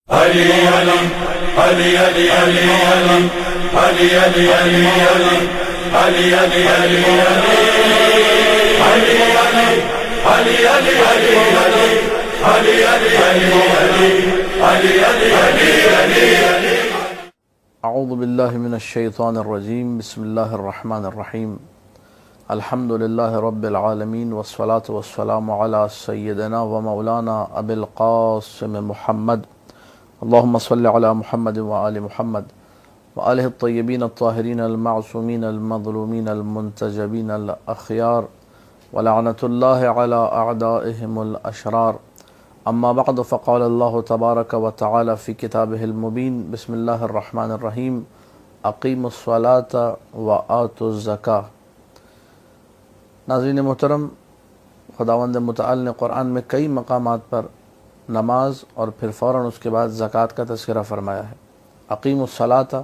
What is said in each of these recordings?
علی علی علی علی علی علی علی علی علی علی علی علی علی علی علی علی علی. اعوذ باللہ من الشیطان الرجیم. بسم اللہ الرحمن الرحیم. الحمد للہ رب العالمین والصلاة والسلام علی سیدنا و مولانا ابی القاسم محمد. اللہم صل علی محمد وآل محمد وآلہ الطیبین الطاہرین المعصومین المظلومین المنتجبین الاخیار ولعنت اللہ علی اعدائهم الاشرار. اما بعد فقال اللہ تبارک و تعالی فی کتابہ المبین. بسم اللہ الرحمن الرحیم. اقیموا الصلاة وآتوا الزکاة. ناظرین محترم، خداوند متعال نے قرآن میں کئی مقامات پر نماز اور پھر فوراً اس کے بعد زکوٰۃ کا تذکرہ فرمایا ہے. اقیموا الصلاة،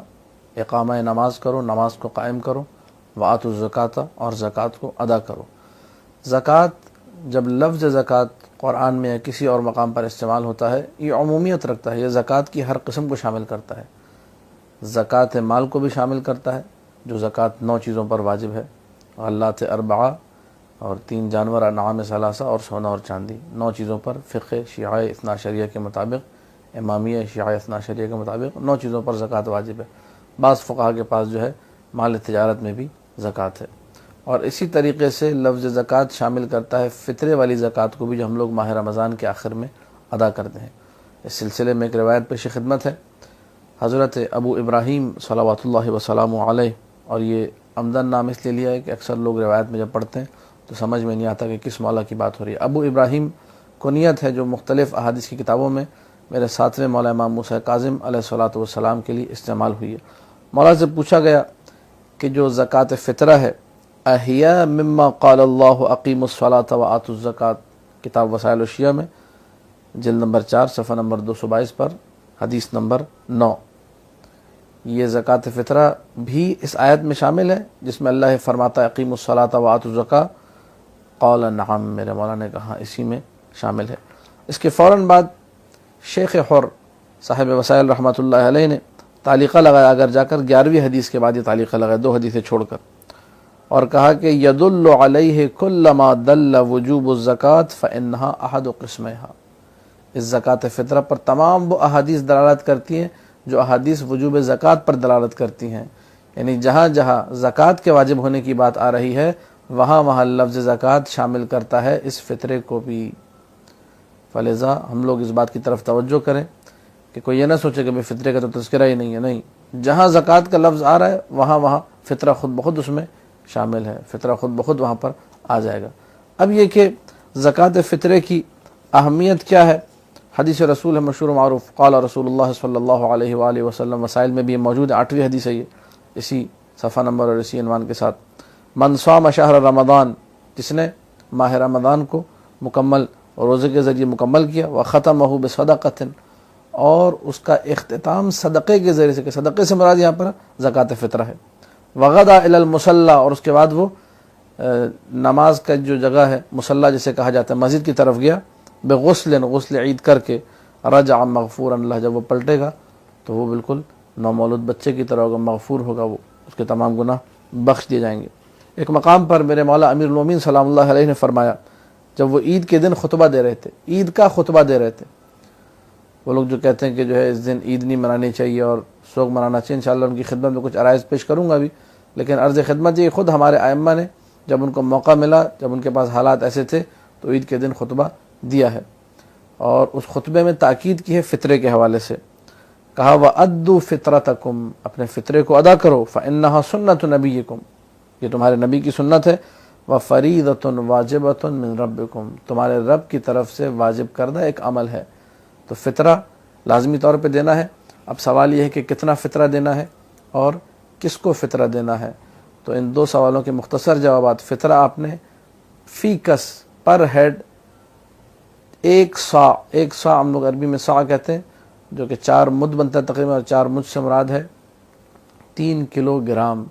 اقامہ نماز کرو، نماز کو قائم کرو. وآتوا الزکاة، اور زکوٰۃ کو ادا کرو. زکوٰۃ، جب لفظ زکوٰۃ قرآن میں یا کسی اور مقام پر استعمال ہوتا ہے، یہ عمومیت رکھتا ہے. یہ زکوٰۃ کی ہر قسم کو شامل کرتا ہے. زکوٰۃ مال کو بھی شامل کرتا ہے، جو زکوٰۃ 9 چیزوں پر واجب ہے. غلات اربعہ، اور 3 جانور، انعام ثلاثہ، اور سونا اور چاندی. 9 چیزوں پر فقہ شیعہ اثنا عشریہ کے مطابق، امامیہ شیعہ اثنا عشریہ کے مطابق 9 چیزوں پر زکوٰۃ واجب ہے. بعض فقہا کے پاس جو ہے مال تجارت میں بھی زکوٰۃ ہے. اور اسی طریقے سے لفظ زکوٰۃ شامل کرتا ہے فطرے والی زکوٰۃ کو بھی، جو ہم لوگ ماہ رمضان کے آخر میں ادا کرتے ہیں. اس سلسلے میں ایک روایت پیش خدمت ہے. حضرت ابو ابراہیم صلوات اللہ وسلام علیہ، اور یہ عمدن نام اس لیے لیا ہے کہ اکثر لوگ روایت میں جب پڑھتے ہیں تو سمجھ میں نہیں آتا کہ کس مولا کی بات ہو رہی ہے. ابو ابراہیم کنیت ہے جو مختلف احادیث کی کتابوں میں میرے 7ویں مولا امام موسیٰ کاظم علیہ الصلوۃ والسلام کے لیے استعمال ہوئی ہے. مولا سے پوچھا گیا کہ جو زکوٰۃ فطرہ ہے، احیا مما قال اللہ اقیموا الصلاة وآتوا الزکاة، کتاب وسائل الشیعہ میں جلد نمبر 4 صفحہ نمبر 222 پر حدیث نمبر 9. یہ زکوٰۃ فطرہ بھی اس آیت میں شامل ہے جس میں اللہ فرماتا ہے اقیموا الصلاة وآتوا الزکاة. قال نعم، میرے مولا نے کہا اسی میں شامل ہے. اس کے فوراً بعد شیخ حر صاحب وسائل رحمۃ اللہ علیہ نے تعلیقہ لگایا، اگر جا کر 11ویں حدیث کے بعد یہ تعلیقہ لگایا، 2 حدیثیں چھوڑ کر، اور کہا کہ یدل علیہ کل ما دل وجوب الزکاة فإنها احد قسمها. اس زکوٰۃ فطرہ پر تمام وہ احادیث دلالت کرتی ہیں جو احادیث وجوب زکوٰۃ پر دلالت کرتی ہیں. یعنی جہاں جہاں زکوٰۃ کے واجب ہونے کی بات آ رہی ہے، وہاں وہاں لفظ زکوٰۃ شامل کرتا ہے اس فطرے کو بھی. فلذا ہم لوگ اس بات کی طرف توجہ کریں کہ کوئی یہ نہ سوچے کہ بھئی فطرے کا تو تذکرہ ہی نہیں ہے. نہیں، جہاں زکوٰۃ کا لفظ آ رہا ہے وہاں وہاں فطرہ خود بخود اس میں شامل ہے، فطرہ خود بخود وہاں پر آ جائے گا. اب یہ کہ زکوٰۃ فطرے کی اہمیت کیا ہے، حدیث رسول ہے مشہور و معروف. قال رسول اللہ صلی اللہ علیہ وآلہ وسلم، وسائل میں بھی یہ موجود ہے. 8ویں حدیث ہے یہ، اسی صفحہ نمبر اور اسی عنوان کے ساتھ. من صام شہر رمضان، جس نے ماہ رمضان کو مکمل روزے کے ذریعے مکمل کیا، وختمہ بصدقۃ، اور اس کا اختتام صدقے کے ذریعے سے، کہ صدقے سے مراد یہاں پر زکوٰۃ فطرہ ہے. وغدا الی المصلی، اور اس کے بعد وہ نماز کا جو جگہ ہے مصلی جسے کہا جاتا ہے، مسجد کی طرف گیا، بغسل، غسل عید کر کے، رجع مغفورا اللہ، جب وہ پلٹے گا تو وہ بالکل نومولود بچے کی طرح ہوگا، مغفور ہوگا، وہ اس کے تمام گناہ بخش دیے جائیں گے. ایک مقام پر میرے مولا امیر المومنین سلام اللہ علیہ نے فرمایا، جب وہ عید کے دن خطبہ دے رہے تھے، عید کا خطبہ دے رہے تھے. وہ لوگ جو کہتے ہیں کہ جو ہے اس دن عید نہیں منانی چاہیے اور سوگ منانا چاہیے، انشاءاللہ ان کی خدمت میں کچھ عرائض پیش کروں گا بھی، لیکن عرض خدمت یہ خود ہمارے ائمہ نے جب ان کو موقع ملا، جب ان کے پاس حالات ایسے تھے تو عید کے دن خطبہ دیا ہے، اور اس خطبے میں تاکید کی ہے فطرے کے حوالے سے. کہا وَأَدُّوا فِطْرَتَكُمْ، اپنے فطرے کو ادا کرو، فَإِنَّهَا سُنَّةُ نَبِيِّكُمْ، یہ تمہارے نبی کی سنت ہے، وَفَرِيضَةٌ وَاجِبَةٌ مِّن رَبِّكُمْ، تمہارے رب کی طرف سے واجب کردہ ایک عمل ہے. تو فطرہ لازمی طور پہ دینا ہے. اب سوال یہ ہے کہ کتنا فطرہ دینا ہے اور کس کو فطرہ دینا ہے. تو ان 2 سوالوں کے مختصر جوابات. فطرہ آپ نے فی کس، پر ہیڈ 1 سا، 1 سا ہم لوگ عربی میں سا کہتے ہیں، جو کہ 4 مد بنتا ہے تقریباً، اور 4 مد سے مراد ہے 3 کلو گرام.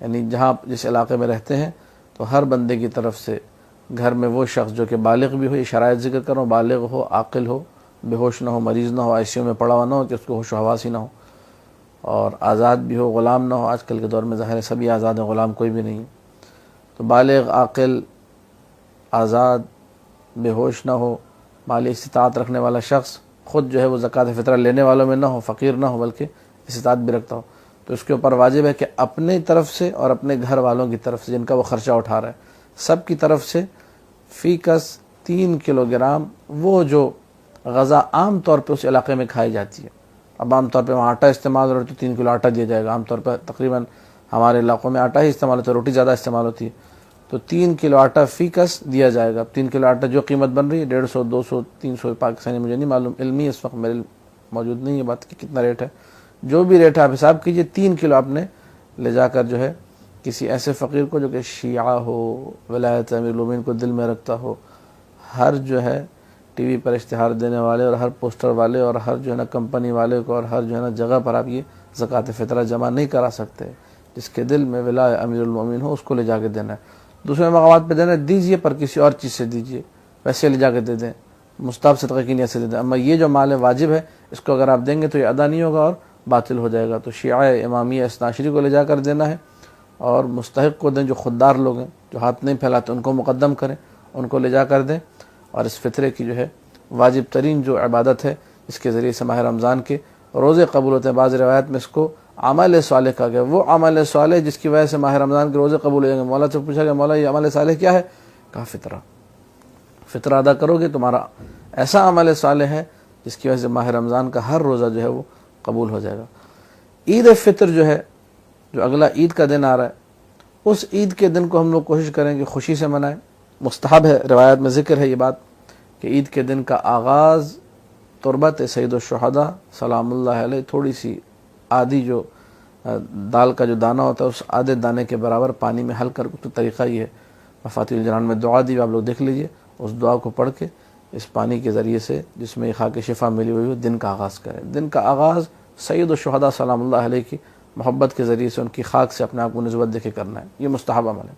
یعنی جہاں جس علاقے میں رہتے ہیں تو ہر بندے کی طرف سے گھر میں وہ شخص جو کہ بالغ بھی ہو، یہ شرائط ذکر کروں، بالغ ہو، عاقل ہو، بے ہوش نہ ہو، مریض نہ ہو، آئی سی یو میں پڑا ہوا نہ ہو کہ اس کو ہوش و حواس ہی نہ ہو، اور آزاد بھی ہو، غلام نہ ہو. آج کل کے دور میں ظاہر ہے سبھی آزاد ہیں، غلام کوئی بھی نہیں. تو بالغ، عاقل، آزاد، بے ہوش نہ ہو، مالی استطاعت رکھنے والا شخص، خود جو ہے وہ زکوٰۃ فطرہ لینے والوں میں نہ ہو، فقیر نہ ہو بلکہ استطاعت بھی رکھتا ہو. تو اس کے اوپر واجب ہے کہ اپنے طرف سے اور اپنے گھر والوں کی طرف سے جن کا وہ خرچہ اٹھا رہا ہے، سب کی طرف سے فی کس 3 کلو گرام وہ جو غذا عام طور پہ اس علاقے میں کھائی جاتی ہے. اب عام طور پہ وہاں آٹا استعمال ہو رہا ہے تو 3 کلو آٹا دیا جائے گا. عام طور پہ تقریباً ہمارے علاقوں میں آٹا ہی استعمال ہوتا ہے، روٹی زیادہ استعمال ہوتی ہے. تو 3 کلو آٹا فی کس دیا جائے گا. 3 کلو آٹا جو قیمت بن رہی ہے 150 200 300 پاکستانی، مجھے نہیں معلوم، علمی اس وقت میرے موجود نہیں ہے بات کہ کتنا ریٹ ہے. جو بھی ریٹ ہے آپ حساب کیجئے. 3 کلو آپ نے لے جا کر جو ہے کسی ایسے فقیر کو جو کہ شیعہ ہو، ولایت امیر المومنین کو دل میں رکھتا ہو، ہر جو ہے ٹی وی پر اشتہار دینے والے اور ہر پوسٹر والے اور ہر جو ہے نا کمپنی والے کو اور ہر جو ہے نا جگہ پر آپ یہ زکوٰۃ فطرہ جمع نہیں کرا سکتے. جس کے دل میں ولایت امیر المومنین ہو اس کو لے جا کے دینا ہے. دوسرے مقامات پہ دینا دیجئے، پر کسی اور چیز سے دیجئے، ویسے لے جا کے دے دیں، مستحب صدقہ کی نیت سے دے دیں. اما یہ جو مال واجب ہے اس کو اگر آپ دیں گے تو یہ ادا نہیں ہوگا اور باطل ہو جائے گا. تو شیعہ امامیہ اثنا عشری کو لے جا کر دینا ہے، اور مستحق کو دیں. جو خوددار لوگ ہیں، جو ہاتھ نہیں پھیلاتے، ان کو مقدم کریں، ان کو لے جا کر دیں. اور اس فطرے کی جو ہے واجب ترین جو عبادت ہے، اس کے ذریعے سے ماہ رمضان کے روزے قبول ہوتے ہیں. بعض روایت میں اس کو عمل صالح کہا گیا. وہ عمل صالح جس کی وجہ سے ماہ رمضان کے روزے قبول ہو جائیں گے. مولا سے پوچھا گیا مولا یہ عمل صالح کیا ہے؟ کہا فطرہ. فطرہ ادا کرو گے تمہارا ایسا عمل صالح ہے جس کی وجہ سے ماہ رمضان کا ہر روزہ جو ہے وہ قبول ہو جائے گا. عید فطر جو ہے، جو اگلا عید کا دن آ رہا ہے، اس عید کے دن کو ہم لوگ کوشش کریں کہ خوشی سے منائیں. مستحب ہے، روایت میں ذکر ہے یہ بات کہ عید کے دن کا آغاز تربت سید الشہداء سلام اللہ علیہ، تھوڑی سی آدھی جو دال کا جو دانہ ہوتا ہے اس آدھے دانے کے برابر پانی میں حل کر. تو طریقہ یہ ہے، مفاتیح الجنان میں دعا دی، آپ لوگ دیکھ لیجئے. اس دعا کو پڑھ کے اس پانی کے ذریعے سے جس میں خاک شفا ملی ہوئی ہو دن کا آغاز کریں. دن کا آغاز سید الشہداء سلام اللہ علیہ کی محبت کے ذریعے سے ان کی خاک سے اپنے آپ کو نسبت دے کے کرنا ہے. یہ مستحب عمل ہے.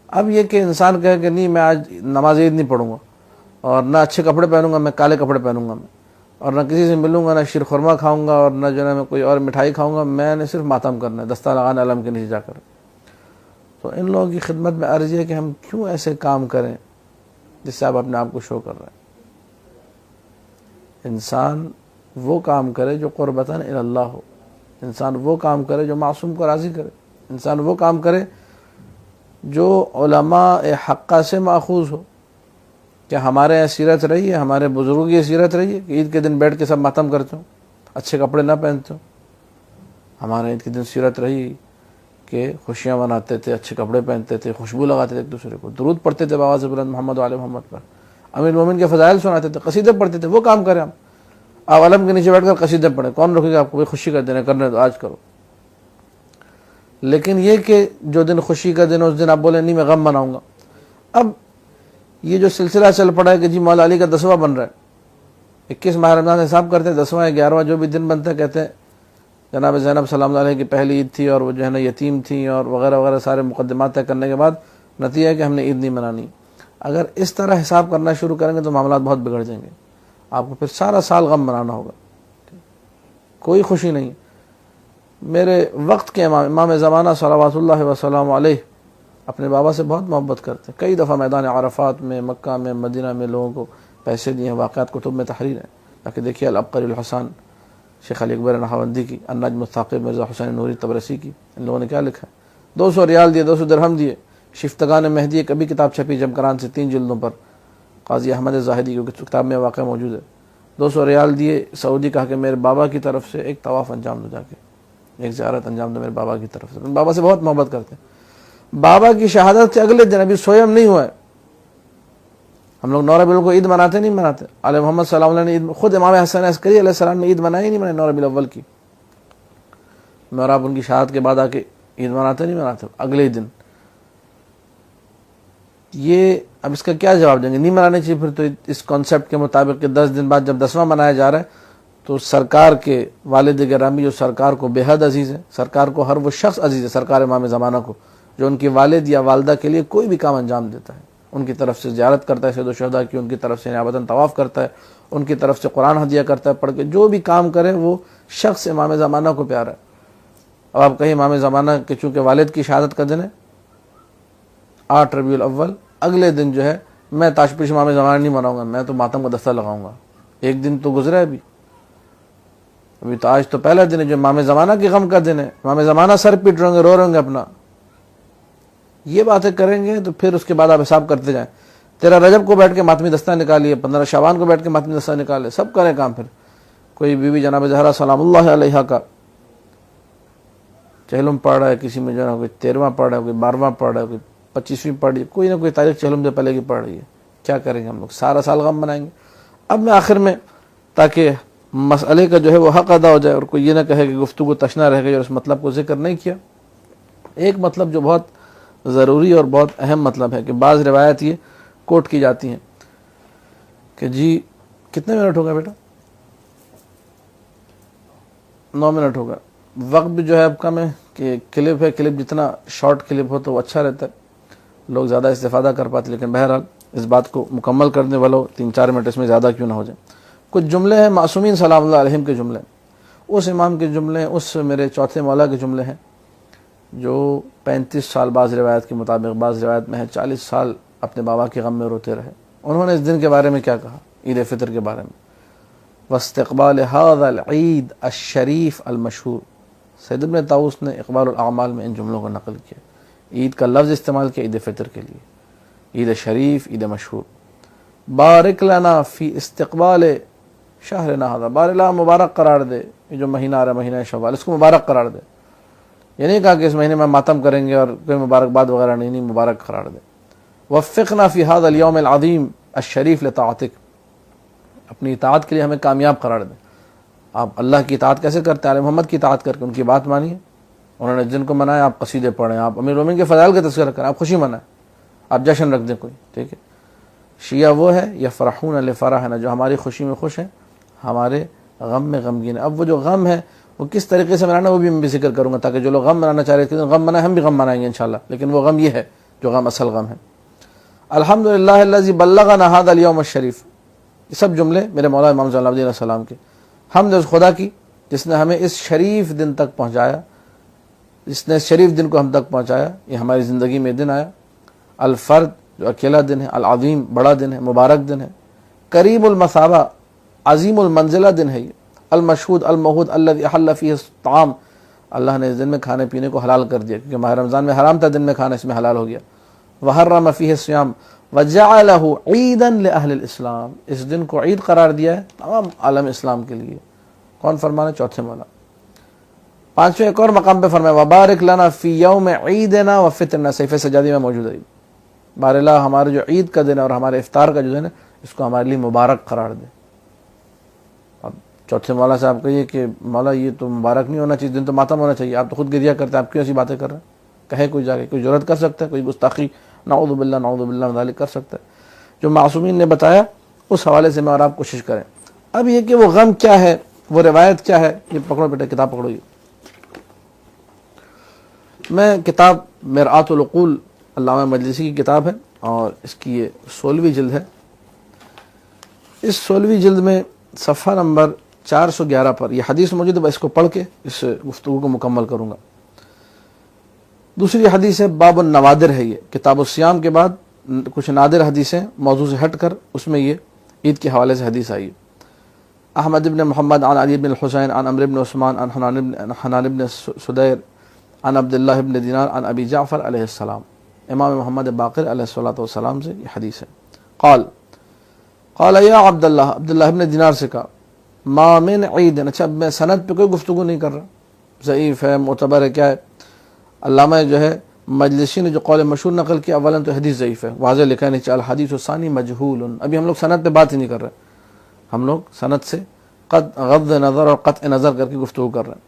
اب یہ کہ انسان کہے کہ نہیں میں آج نماز عید نہیں پڑھوں گا، اور نہ اچھے کپڑے پہنوں گا، میں کالے کپڑے پہنوں گا، میں اور نہ کسی سے ملوں گا، نہ شیر خورما کھاؤں گا، اور نہ جو ہے میں کوئی اور مٹھائی کھاؤں گا، میں نے صرف ماتم کرنا ہے دستار لگانا علم کے نیچے جا کر. تو ان لوگوں کی خدمت میں عرض ہے کہ ہم کیوں ایسے کام کریں جس سے آپ اپنے آپ کو شو کر رہے ہیں. انسان وہ کام کرے جو قربتاً الی اللہ ہو. انسان وہ کام کرے جو معصوم کو راضی کرے. انسان وہ کام کرے جو علماء حقہ سے ماخوذ ہو. کیا ہمارے یہاں سیرت رہی ہے، ہمارے بزرگوں کی سیرت رہی ہے کہ عید کے دن بیٹھ کے سب ماتم کرتے ہوں، اچھے کپڑے نہ پہنتے ہوں؟ ہمارے عید کے دن سیرت رہی کہ خوشیاں مناتے تھے، اچھے کپڑے پہنتے تھے، خوشبو لگاتے تھے ایک دوسرے کو، درود پڑھتے تھے بآواز بلند محمد وعلی محمد پر، امیر المومنین کے فضائل سناتے تھے، قصیدے پڑھتے تھے. وہ کام کریں ہم. آپ علم کے نیچے بیٹھ کر قصیدے پڑھیں، کون روکے گا آپ کو؟ خوشی کا دن ہے، کرنے دو، آج کرو. لیکن یہ کہ جو دن خوشی کا دن اس دن آپ بولیں نہیں میں غم مناؤں گا. اب یہ جو سلسلہ چل پڑا ہے کہ جی مولا علی کا 10واں بن رہا ہے، 21 ماہ رمضان حساب کرتے ہیں، 10واں 11واں جو بھی دن بنتا ہے کہتے ہیں جناب زینب سلام اللہ علیہ کی پہلی عید تھی اور وہ جو ہے نا یتیم تھیں اور وغیرہ وغیرہ سارے مقدمات طے کرنے کے بعد نتیجہ ہے کہ ہم نے عید نہیں منانی. اگر اس طرح حساب کرنا شروع کریں گے تو معاملات بہت بگڑ جائیں گے. آپ کو پھر سارا سال غم منانا ہوگا، کوئی خوشی نہیں. میرے وقت کے امام زمانہ صلوات اللہ وسلام علیہ اپنے بابا سے بہت محبت کرتے ہیں. کئی دفعہ میدان عرفات میں، مکہ میں، مدینہ میں لوگوں کو پیسے دیے ہیں. واقعات کتب میں تحریر ہے، تاکہ دیکھیے العبقری الحسن شیخ علی اکبر نہاوندی کی، النجم الثاقب مرزا حسین نوری تبرسی کی، ان لوگوں نے کیا لکھا ہے. 200 ریال دیے، 200 درہم دیے. شفتگان مہدی کبھی کتاب چھپی جمکران سے 3 جلدوں پر، قاضی احمد زاہدی کی کتاب میں واقع موجود ہے. 200 ریال دیے، سعودی کہا کہ میرے بابا کی طرف سے ایک طواف انجام دو، جا کے ایک زیارت انجام دو میرے بابا کی طرف سے. بابا سے بہت محبت کرتے ہیں. بابا کی شہادت کے اگلے دن، ابھی سوئم نہیں ہوا ہے، ہم لوگ 9 ربیع الاول کو عید مناتے نہیں مناتے؟ آل محمد صلی اللہ علیہ وسلم نے عید، خود امام حسن عسکری علیہ السلام نے عید منائی نہیں منائی 9 ربیع الاول کی؟ اور آپ ان کی شہادت کے بعد آ کے عید مناتے نہیں مناتے اگلے دن؟ یہ اب اس کا کیا جواب دیں گے؟ نہیں منانے چاہیے پھر تو اس کانسیپٹ کے مطابق کہ 10 دن بعد جب 10واں منایا جا رہا ہے تو سرکار کے والد گرامی جو سرکار کو بے حد عزیز ہے، سرکار کو ہر وہ شخص عزیز ہے، سرکار امام زمانہ کو، جو ان کی والد یا والدہ کے لیے کوئی بھی کام انجام دیتا ہے، ان کی طرف سے زیارت کرتا ہے سید الشہداء کی، ان کی طرف سے نیابتاً طواف کرتا ہے، ان کی طرف سے قرآن ہدیہ کرتا ہے پڑھ کے. جو بھی کام کرے وہ شخص امام زمانہ کو پیارا ہے. اب آپ کہیں امام زمانہ کہ چونکہ والد کی شہادت کا دن ہے 8 ربیع الاول، اگلے دن جو ہے میں تاج پوش امام زمانہ نہیں مناؤں گا، میں تو ماتم کا دستہ لگاؤں گا. ایک دن تو گزرا ہے ابھی تو آج تو پہلا دن ہے جو امام زمانہ کی غم کا دن ہے. امام زمانہ سر پیٹ رہے ہوں گے، رو رہے ہوں گے اپنا. یہ باتیں کریں گے تو پھر اس کے بعد آپ حساب کرتے جائیں. 13 رجب کو بیٹھ کے ماتمی دستہ نکالیے، 15 شعبان کو بیٹھ کے ماتمی دستہ نکالے، سب کریں کام. پھر کوئی بی بی جناب زہرا سلام اللہ علیہا کا چہلم پڑھ رہا ہے، کسی میں جو ہے کوئی 13واں پڑھ رہا ہے، کوئی 12واں پڑھ رہا ہے، کوئی 25ویں پڑھ رہی ہے، کوئی نہ کوئی تاریخ چہلم سے پہلے کی پڑھ رہی ہے. کیا کریں گے ہم لوگ؟ سارا سال غم منائیں گے. اب میں آخر میں تاکہ مسئلے کا جو ہے وہ حق ادا ہو جائے اور کوئی یہ نہ کہے کہ گفتگو تشنا رہ گئی اور اس مطلب کو ذکر نہیں کیا، ایک مطلب جو بہت ضروری اور بہت اہم مطلب ہے کہ بعض روایت یہ کوٹ کی جاتی ہیں کہ جی کتنے منٹ ہوگا بیٹا؟ 9 منٹ ہوگا. وقت بھی جو ہے اب کم ہے کہ کلپ ہے، کلپ جتنا شارٹ کلپ ہو تو وہ اچھا رہتا ہے، لوگ زیادہ استفادہ کر پاتے. لیکن بہرحال اس بات کو مکمل کرنے والوں 3-4 منٹ اس میں زیادہ کیوں نہ ہو جائیں. کچھ جملے ہیں معصومین سلام اللہ علیہم کے جملے، اس امام کے جملے، اس میرے چوتھے مولا کے جملے ہیں جو 35 سال بعض روایت کے مطابق، بعض روایت میں ہے 40 سال اپنے بابا کے غم میں روتے رہے. انہوں نے اس دن کے بارے میں کیا کہا؟ عید فطر کے بارے میں. واستقبال هذا العید الشریف المشہور. سید ابن طاؤس نے اقبال الاعمال میں ان جملوں کو نقل کیا. عید کا لفظ استعمال کیا عید فطر کے لیے، عید شریف، عید مشہور. بارک لنا فی استقبال شہرنا هذا. بار اللہ مبارک قرار دے، یہ جو مہینہ آ رہا ہے مہینہ شوال، اس کو مبارک قرار دے. یہ نہیں کہا کہ اس مہینے میں ماتم کریں گے اور کوئی مبارکباد وغیرہ نہیں، مبارک قرار دے. وفقنا فی هذا اليوم العظیم الشریف لطاعتک. اپنی اطاعت کے لیے ہمیں کامیاب قرار دیں. آپ اللہ کی اطاعت کیسے کرتے ہیں؟ آل محمد کی اطاعت کر کے ان کی بات مانیے. انہوں نے جن کو منایا آپ قصیدے پڑھیں، آپ امیر المومنین کے فضائل کا تذکرہ کریں، آپ خوشی منائیں، آپ جشن رکھ دیں کوئی. ٹھیک ہے. شیعہ وہ ہے یفرحون لفرحنا، جو ہماری خوشی میں خوش ہیں، ہمارے غم میں غمگین ہے. اب وہ جو غم ہے وہ کس طریقے سے منانا وہ بھی میں بھی ذکر کروں گا تاکہ جو لوگ غم منانا چاہ رہے تھے غم منائیں، ہم بھی غم منائیں گے انشاءاللہ. لیکن وہ غم یہ ہے جو غم اصل غم ہے. الحمدللہ الذی بلغنا هذا اليوم الشریف. یہ سب جملے میرے مولا امام زین العابدین علیہ السلام کے. حمد اس خدا کی جس نے ہمیں اس شریف دن تک پہنچایا، جس نے اس شریف دن کو ہم تک پہنچایا. یہ ہماری زندگی میں دن آیا. الفرد جو اکیلا دن ہے، العظیم بڑا دن ہے، مبارک دن ہے. کریم المثابہ عظیم المنزلہ دن ہے یہ. المشہود الموعود الذی احل فیہ الطعام. اللہ نے اس دن میں کھانے پینے کو حلال کر دیا کیونکہ ماہ رمضان میں حرام تھا دن میں کھانا، اس میں حلال ہو گیا. وحرم فیہ الصیام وجعلہ عیدا لأہل الاسلام. اس دن کو عید قرار دیا ہے تمام عالم اسلام کے لیے. کون فرمانا؟ چوتھے مولا. پانچویں ایک اور مقام پہ فرمایا وبارک لنا فی یوم عیدنا وفطرنا. صحیفہ سجادی میں موجود ہے. بار اللہ ہمارے جو عید کا دن ہے اور ہمارے افطار کا جو دن ہے اس کو ہمارے لیے مبارک قرار دے. اب چوتھے مولا سے آپ کہیے کہ مولا یہ تو مبارک نہیں ہونا چاہیے، دن تو ماتم ہونا چاہیے، آپ تو خود گریہ کرتے ہیں، آپ کیوں ایسی باتیں کر رہے ہیں؟ کہے کوئی جا کے، کوئی جرات کر سکتا ہے؟ کوئی گستاخی نعوذ باللہ ذالک کر سکتا ہے؟ جو معصومین نے بتایا اس حوالے سے میں اور آپ کوشش کریں. اب یہ کہ وہ غم کیا ہے، وہ روایت کیا ہے، یہ پکڑو بیٹا کتاب پکڑو. یہ میں کتاب مرآت العقول علامہ مجلسی کی کتاب ہے اور اس کی یہ 16ویں جلد ہے. اس 16ویں جلد میں صفحہ نمبر 411 پر یہ حدیث موجود ہے. اس کو پڑھ کے اس گفتگو کو مکمل کروں گا. دوسری حدیث ہے باب النوادر ہے. یہ کتاب الصیام کے بعد کچھ نادر حدیثیں موضوع سے ہٹ کر اس میں یہ عید کے حوالے سے حدیث آئی ہے. احمد ابن محمد عن علی بن الحسین عن عمرو بن عثمان عن حنان بن سدیر عن عبداللہ ابن دینار عن ابی جعفر علیہ السلام. امام محمد باقر علیہ الصلوۃ والسلام سے یہ حدیث ہے. قال یا عبداللہ، عبداللہ ابن دینار سے کہا ما من عید. اچھا میں سند پہ کوئی گفتگو نہیں کر رہا، ضعیف ہے معتبر ہے کیا ہے. علامہ جو ہے مجلسی نے جو قول مشہور نقل کیا اولا تو حدیث ضعیف ہے، واضح لکھا نہیں چاہیے الحدیث الثانی مجہول. ابھی ہم لوگ سند پہ بات ہی نہیں کر رہے، ہم لوگ سند سے غض نظر اور قطع نظر کر کے گفتگو کر رہے ہیں.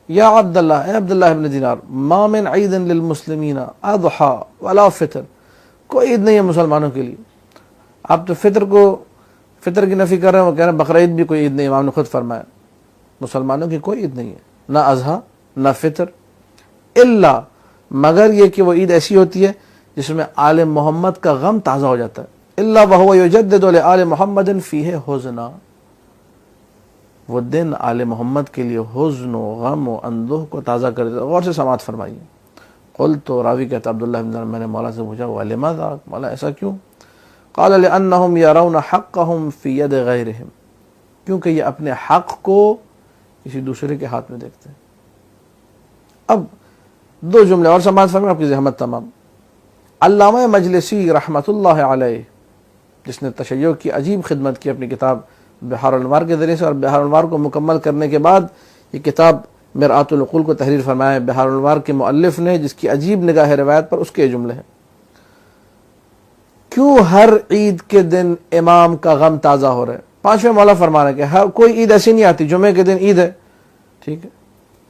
یا عبداللہ، اے عبداللہ ابن دینار، ما من عید للمسلمین اضحی ولا فطر. کوئی عید نہیں ہے مسلمانوں کے لیے. آپ تو فطر کی نفی کر رہے ہیں، وہ کہہ رہے ہیں بقرعید بھی کوئی عید نہیں. امام نے خود فرمایا مسلمانوں کی کوئی عید نہیں ہے، نہ اضحیٰ نہ فطر، الا مگر یہ کہ وہ عید ایسی ہوتی ہے جس میں آل محمد کا غم تازہ ہو جاتا ہے. الا وهو یجدد لآل محمد فیہ حزنا. وہ دن آل محمد کے لیے حزن و غم و اندوہ کو تازہ کر دیتا. غور سے سماعت فرمائیے. قلت تو راوی کہتا عبداللہ بن میں نے مولا سے پوچھا وَلِمَاذَا، مولا ایسا کیوں؟ قال لأنهم يرون حقهم في يد غيرهم، کیونکہ یہ اپنے حق کو کسی دوسرے کے ہاتھ میں دیکھتے ہیں. اب دو جملے اور سماعت فرمائیں، آپ کی زحمت تمام. علامہ مجلسی رحمۃ اللہ علیہ، جس نے تشیع کی عجیب خدمت کی اپنی کتاب بحار الانوار کے ذریعے سے، اور بحار الانوار کو مکمل کرنے کے بعد یہ کتاب مرآت العقول کو تحریر فرمایا ہے بحار الانوار کے مؤلف نے، جس کی عجیب نگاہ روایت پر اس کے جملے ہیں. کیوں ہر عید کے دن امام کا غم تازہ ہو رہا ہے؟ پانچویں مولا فرما رہے ہیں کہ کوئی عید ایسی نہیں آتی. جمعے کے دن عید ہے، ٹھیک ہے،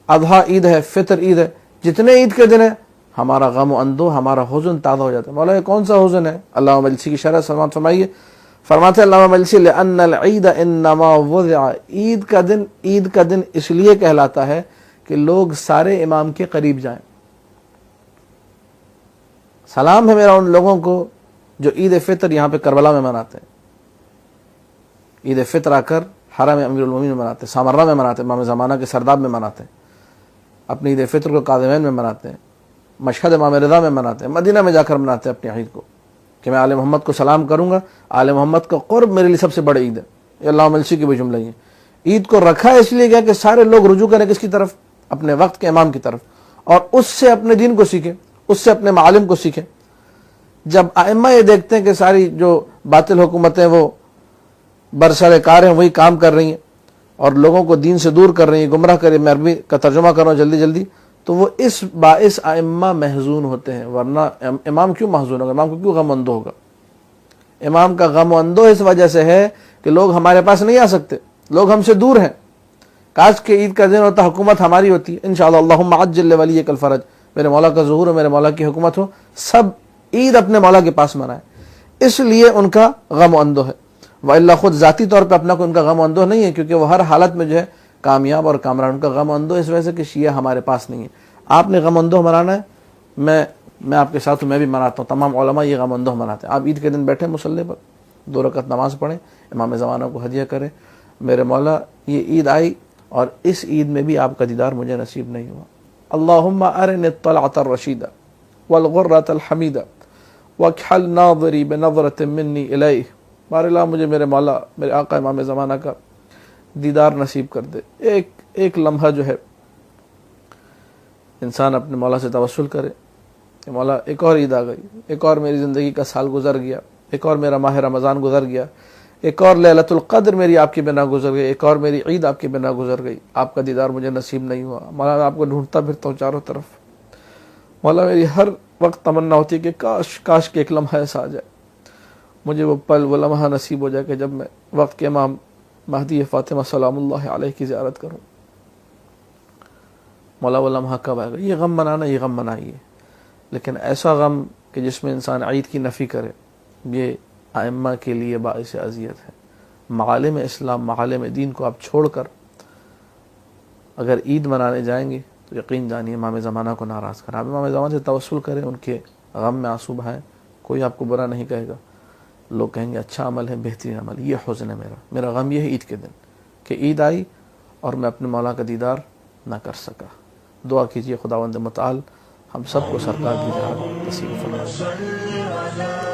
اضحیٰ عید ہے، فطر عید ہے، جتنے عید کے دن ہے ہمارا غم و اندو، ہمارا حزن تازہ ہو جاتا ہے. مولا یہ کون سا حزن ہے؟ علامہ مجلسی کی شرح سماعت فرمائیے. فرماتے ہیں علامہ مجلسی لأن العید انما وضع، عید کا دن اس لیے کہلاتا ہے کہ لوگ سارے امام کے قریب جائیں. سلام ہے میرا ان لوگوں کو جو عید فطر یہاں پہ کربلا میں مناتے ہیں. عید فطر آ کر حرم امیر المومنین میں مناتے ہیں، سامرہ میں مناتے ہیں، امام زمانہ کے سرداب میں مناتے ہیں، اپنی عید فطر کو کاظمین میں مناتے ہیں، مشہد امام رضا میں مناتے ہیں، مدینہ میں جا کر مناتے ہیں اپنی عید کو، کہ میں آل محمد کو سلام کروں گا. آل محمد کا قرب میرے لیے سب سے بڑی عید ہے. یہ علامہ مجلسی کی بھی جملہ ہے. عید کو رکھا اس لیے گیا کہ سارے لوگ رجوع کریں کس کی طرف؟ اپنے وقت کے امام کی طرف، اور اس سے اپنے دین کو سیکھیں، اس سے اپنے معالم کو سیکھیں. جب ائمہ یہ دیکھتے ہیں کہ ساری جو باطل حکومتیں وہ برسر کار ہیں وہی کام کر رہی ہیں اور لوگوں کو دین سے دور کر رہی ہیں، گمراہ کر رہی ہیں، میں عربی کا ترجمہ کر رہا ہوں جلدی جلدی، تو وہ اس باعث ائمہ محزون ہوتے ہیں. ورنہ امام کیوں محزون ہوگا؟ امام کو کیوں غم اندو ہوگا؟ امام کا غم و اندو اس وجہ سے ہے کہ لوگ ہمارے پاس نہیں آ سکتے، لوگ ہم سے دور ہیں. کاش کہ عید کا دن ہوتا، حکومت ہماری ہوتی، انشاءاللہ اللہم عجل لولیک الفرج، میرے مولا کا ظہور ہو، میرے مولا کی حکومت ہو، سب عید اپنے مولا کے پاس منائیں. اس لیے ان کا غم و اندو ہے. وإلا خود ذاتی طور پہ اپنا کوئی ان کا غم و اندو نہیں ہے، کیونکہ وہ ہر حالت میں جو ہے کامیاب اور کامران. ان کا غم و اندو اس وجہ سے کہ شیعہ ہمارے پاس نہیں ہے. آپ نے غم و اندو منانا ہے، میں آپ کے ساتھ ہوں، میں بھی مناتا ہوں. تمام علماء یہ غم و اندو مناتے ہیں. آپ عید کے دن بیٹھے مصلی پر 2 رکعت نماز پڑھیں، امام زمانہ کو ہدیہ کریں. میرے مولا یہ عید آئی اور اس عید میں بھی آپ کا دیدار مجھے نصیب نہیں ہوا. اللہم ارنی الطلعۃ الرشیدہ والغرۃ الحمیدہ واکحل ناظری بنظرۃ منی الیہ. بار اللہ مجھے میرے مولا، میرے آقا امام زمانہ کا دیدار نصیب کر دے. ایک لمحہ جو ہے انسان اپنے مولا سے توسل کرے کہ مولا ایک اور عید آ گئی، ایک اور میری زندگی کا سال گزر گیا، ایک اور میرا ماہ رمضان گزر گیا، ایک اور لیلۃ القدر میری آپ کی بنا گزر گئی، ایک اور میری عید آپ کی بنا گزر گئی. آپ کا دیدار مجھے نصیب نہیں ہوا. مولا میں آپ کو ڈھونڈتا پھرتا ہوں چاروں طرف. مولا میری ہر وقت تمنا ہوتی ہے کہ کاش کہ ایک لمحہ ایسا آ جائے، مجھے وہ پل، وہ لمحہ نصیب ہو جائے کہ جب میں وقت کے امام مہدی فاطمہ سلام اللہ علیہ کی زیارت کروں. مولا وہ لمحہ کب آئے گا؟ یہ غم منانا، یہ غم منائیے، لیکن ایسا غم کہ جس میں انسان عید کی نفی کرے، یہ ائمہ کے لیے باعث اذیت ہے. معالم اسلام، معالم دین کو آپ چھوڑ کر اگر عید منانے جائیں گے تو یقین جانیے امام زمانہ کو ناراض کریں. آپ امام زمانہ سے توسل کریں، ان کے غم میں آنسو بہائیں، کوئی آپ کو برا نہیں کہے گا. لوگ کہیں گے اچھا عمل ہے، بہترین عمل. یہ حزن ہے میرا غم یہ ہے عید کے دن کہ عید آئی اور میں اپنے مولا کا دیدار نہ کر سکا. دعا کیجئے خداوند متعال ہم سب کو سرکار کی زیارت نصیب فرمائے.